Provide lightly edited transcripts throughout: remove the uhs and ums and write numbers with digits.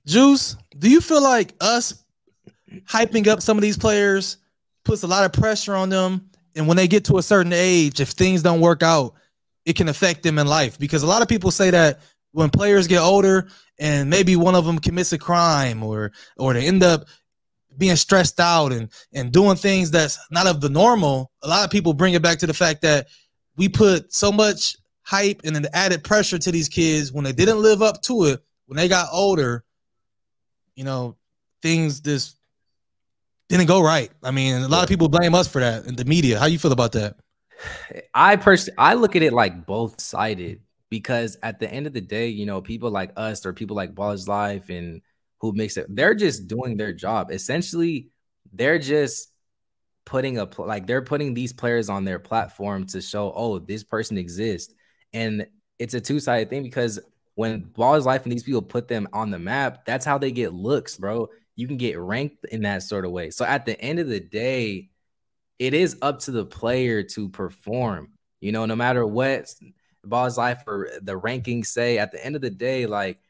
Juice, do you feel like us hyping up some of these players puts a lot of pressure on them? And when they get to a certain age, if things don't work out, it can affect them in life. Because a lot of people say that when players get older and maybe one of them commits a crime or they end up being stressed out and doing things that's not of the normal, a lot of people bring it back to the fact that we put so much hype and an added pressure to these kids when they didn't live up to it. When they got older, things just didn't go right. I mean, a lot of people blame us for that in the media. How you feel about that? I look at it like both sided, because at the end of the day, people like us or people like Ballislife and who makes it, they're just doing their job. Essentially, they're just they're putting these players on their platform to show, oh, this person exists. And it's a two-sided thing, because when Ballislife and these people put them on the map, that's how they get looks, bro. You can get ranked in that sort of way. So at the end of the day, it is up to the player to perform. No matter what Ballislife or the rankings say, at the end of the day, like,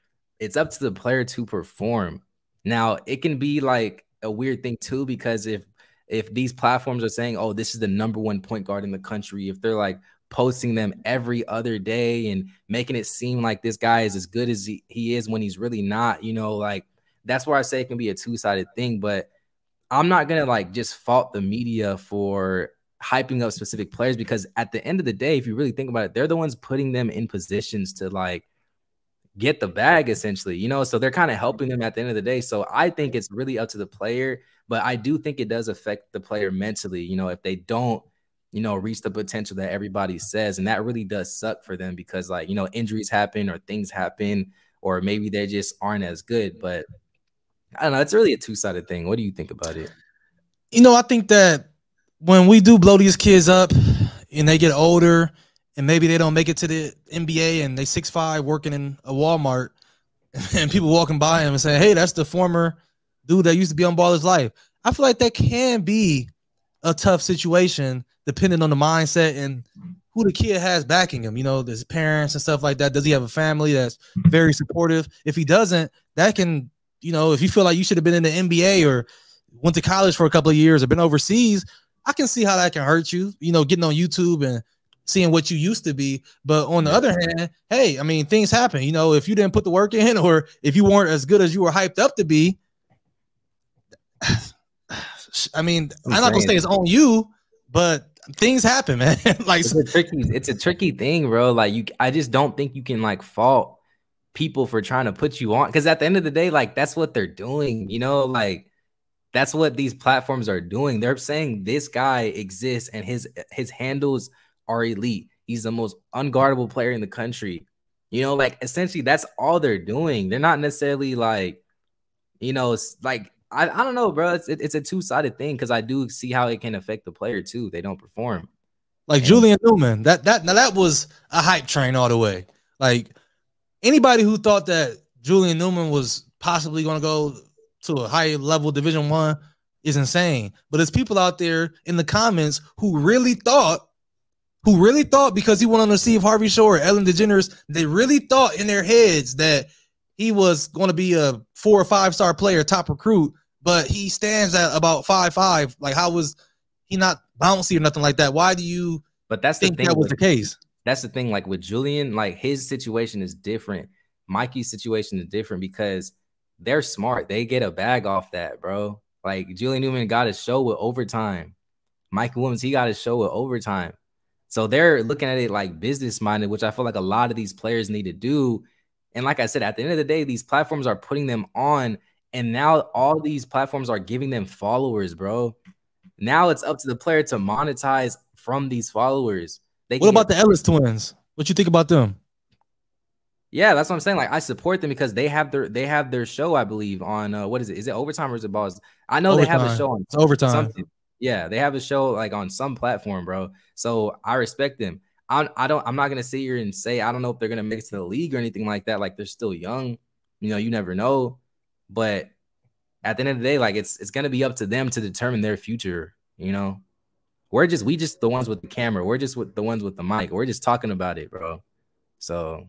it's up to the player to perform. Now, it can be like a weird thing too, because if these platforms are saying, oh, this is the #1 point guard in the country, if they're like posting them every other day and making it seem like this guy is as good as he is when he's really not, like, that's where I say it can be a two-sided thing. But I'm not going to like just fault the media for hyping up specific players, because at the end of the day, if you really think about it, they're the ones putting them in positions to like get the bag, essentially, so they're kind of helping them at the end of the day. So I think it's really up to the player, but I do think it does affect the player mentally, if they don't, reach the potential that everybody says. And that really does suck for them, because like, injuries happen or things happen, or maybe they just aren't as good. But I don't know. It's really a two-sided thing. What do you think about it? I think that when we do blow these kids up and they get older and maybe they don't make it to the NBA and they 6'5" working in a Walmart and people walking by them and saying, hey, that's the former dude that used to be on Ballislife. I feel like that can be a tough situation depending on the mindset and who the kid has backing him. His parents and stuff like that. Does he have a family that's very supportive? If he doesn't, that can, if you feel like you should have been in the NBA or went to college for a couple of years or been overseas, I can see how that can hurt you, getting on YouTube and seeing what you used to be. But on the other hand, hey, I mean, things happen. If you didn't put the work in, or if you weren't as good as you were hyped up to be, I mean, I'm not gonna say it's on you, but things happen, man. Like, it's a tricky thing, bro. Like, I just don't think you can like fault people for trying to put you on, because at the end of the day, like, that's what they're doing, like, that's what these platforms are doing. They're saying this guy exists and his handles are elite. He's the most unguardable player in the country. Like, essentially that's all they're doing. They're not necessarily like, like, I don't know, bro. It's a two-sided thing, because I do see how it can affect the player too. They don't perform. Like Julian Newman, that was a hype train all the way. Like, anybody who thought that Julian Newman was possibly going to go to a high level Division I is insane. But there's people out there in the comments who really thought, because he went on the Steve Harvey show or Ellen DeGeneres, they really thought in their heads that he was going to be a 4 or 5 star player, top recruit, but he stands at about 5'5". Like, how was he not bouncy or nothing like that? Why do you think that was the case? That's the thing. Like, with Julian, like, his situation is different. Mikey's situation is different, because they're smart. They get a bag off that, bro. Like, Julian Newman got a show with overtime. Mikey Williams, he got a show with overtime. So they're looking at it like business-minded, which I feel like a lot of these players need to do. And like I said, at the end of the day, these platforms are putting them on, and now all these platforms are giving them followers, bro. Now it's up to the player to monetize from these followers. What about the Ellis twins? What you think about them? Yeah, that's what I'm saying. Like, I support them because they have their show, I believe, on what is it? Is it Overtime or is it Balls? I know Overtime. They have a show on it's Overtime. Something. Yeah, they have a show like on some platform, bro. So I respect them. I'm not gonna sit here and say I don't know if they're gonna make it to the league or anything like that. Like, they're still young, you never know. But at the end of the day, like, it's gonna be up to them to determine their future. We just the ones with the camera. We're just the ones with the mic. We're just talking about it, bro. So